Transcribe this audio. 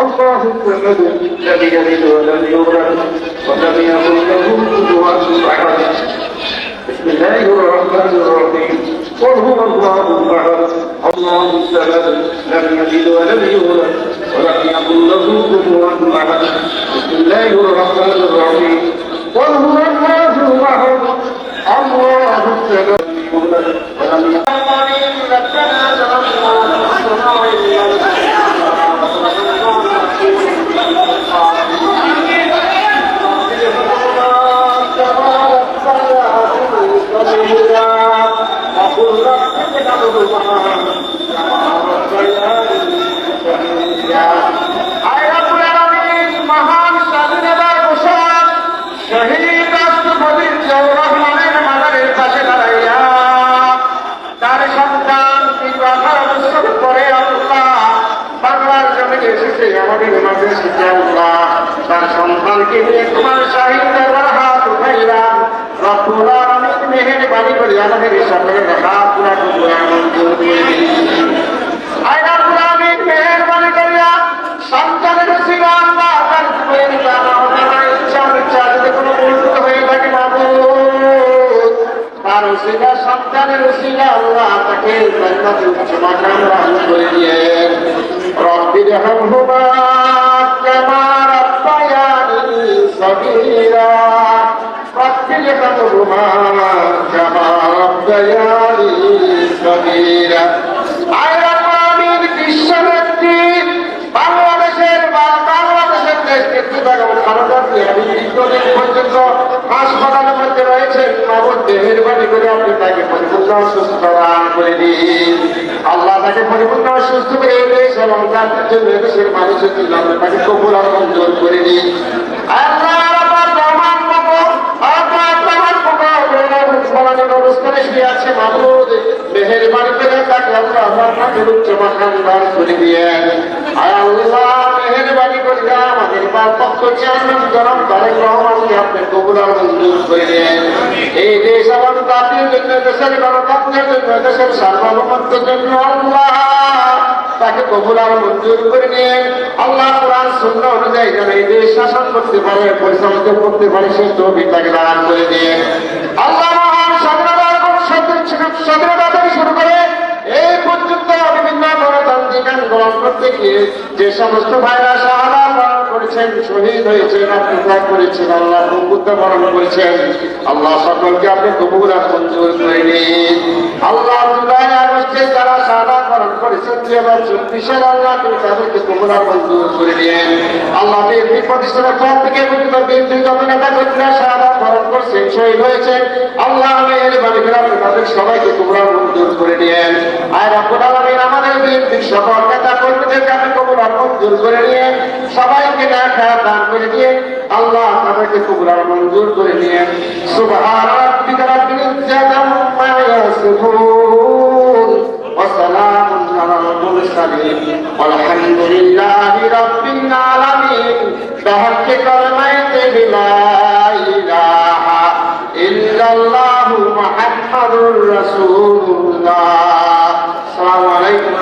الله الصمد لم يلد ولم يولد ولم يكن له كفوا احد. بسم الله الرحمن الرحيم. قل هو الله احد الله الصمد لم يلد ولم يولد ولم يكن له كفوا احد. بسم الله الرحمن الرحيم. قل هو الله احد الله الصمد لم يولد ولم يكن মহান স্বাধীনতার ঘোষক শহীদ রাষ্ট্রপতি জিয়াউর রহমানের মাজারের পাশে দাঁড়াইয়া তার সন্তান 18 বছর পরে আল্লাহ বাংলার জমিনে এসেছে আমাদের মাঝে এসেছে আল্লাহ তার সন্তানকে নিয়ে তোমার শাহীদ দরবার হাত উঠাইলাম রব্বুল আলামিন মেহেরবানি করে আমাদের সকলের হাত পুরা সন্তানের উসিলা আল্লাহ তার জীবনের ইচ্ছা যদি কোনো ভুল হয়ে থাকে মাবুদ তার উসিলা সন্তানের উসিলা আল্লাহ তাকে জান্নাতুল উচ্চ মাকাম দান করে দিয়ে রব্বিরহামহুমা কামা রাব্বায়ানি সগীরা রব্বিরহামহুমা কামা রাব্বায়ানি সগীরা। হাসপাতালের মধ্যে রয়েছেন মেহেরবানি করে আপনি তাকে পরিপূর্ণ সুস্থ দান করে দিন আল্লাহ তাকে পরিপূর্ণ সুস্থ করে দেশ এবং জাতির জন্য দেশের মানুষের জন্য আপনি তাকে কবুল আর মঞ্জুর করে দিন। অনুষ্ঠানে শুয়ে আছে মাহমুদ মেহেরবানি করে তাকে আল্লাহ উচ্চ মাকাম দান করে দিয়ে আল্লাহ মেহেরবানি করে আমাদের পক্ষ চেয়ারম্যান জনাব তারেক রহমানকে আপনি কবুল আর মঞ্জুর করে দেন এই দেশ এবং জাতির জন্য দেশের গণতন্ত্রের জন্য দেশের সার্বভৌমত্বের জন্য আল্লাহ তাকে কবুল আর মঞ্জুর করে নিয়ে আল্লাহ কোরআন সুন্নাহ অনুযায়ী যেন এই দেশ শাসন করতে পারে পরিচালিত করতে পারে সে তৌফিক তাকে দান করে দিয়ে আল্লাহ মহান স্বাধীনতা থেকে শুরু করে এই পর্যন্ত বিভিন্ন গণতান্ত্রিক আন্দোলন করতে গিয়ে যে সমস্ত ভাইরা শাহাদাত বরণ করেছেন শহীদ হয়েছেন আত্মত্যাগ করেছেন আল্লাহ বঙ্গুত্ব বরণ করেছেন আল্লাহ সকলকে আপনি কবুল আর মঞ্জুর করে নিন আল্লাহ জুলাই আগস্টে যারা শাহাদাত বরণ করেছেন 2024 আল্লাহ তুমি তাদেরকে কবুল আর মঞ্জুর করে নিন আল্লাহ বিএনপি প্রতিষ্ঠানের পর থেকে পর্যন্ত বিএনপি যত নেতা কর্মীরা শাহাদাত বরণ করছেন শহীদ হয়েছেন আল্লাহ মেহেরবানি করে আপনি তাদের সবাইকে কবুল আর মঞ্জুর করে নিন আর রব্বুল আলামিন আমাদের বিএনপির সকল নেতা কর্মীদেরকে আপনি কবুল আর মঞ্জুর করে নিয়ে সবাইকে দেখা দান করে দিয়ে আল্লাহ তাদেরকে কবুল আর মঞ্জুর করে নিয়ে সুবহান রাব্বিকা রাব্বিল ইজ্জাতি আম্মা ইয়াসিফুন ওয়া সালামুন আলাল মুরসালিন আলহামদুলিল্লাহি রাব্বিল আলামিন বিহাক্কি কালিমাতি লা ইলাহা ইল্লাল্লাহু মুহাম্মাদুর রাসূলুল্লাহ। আসসালামু আলাইকুম।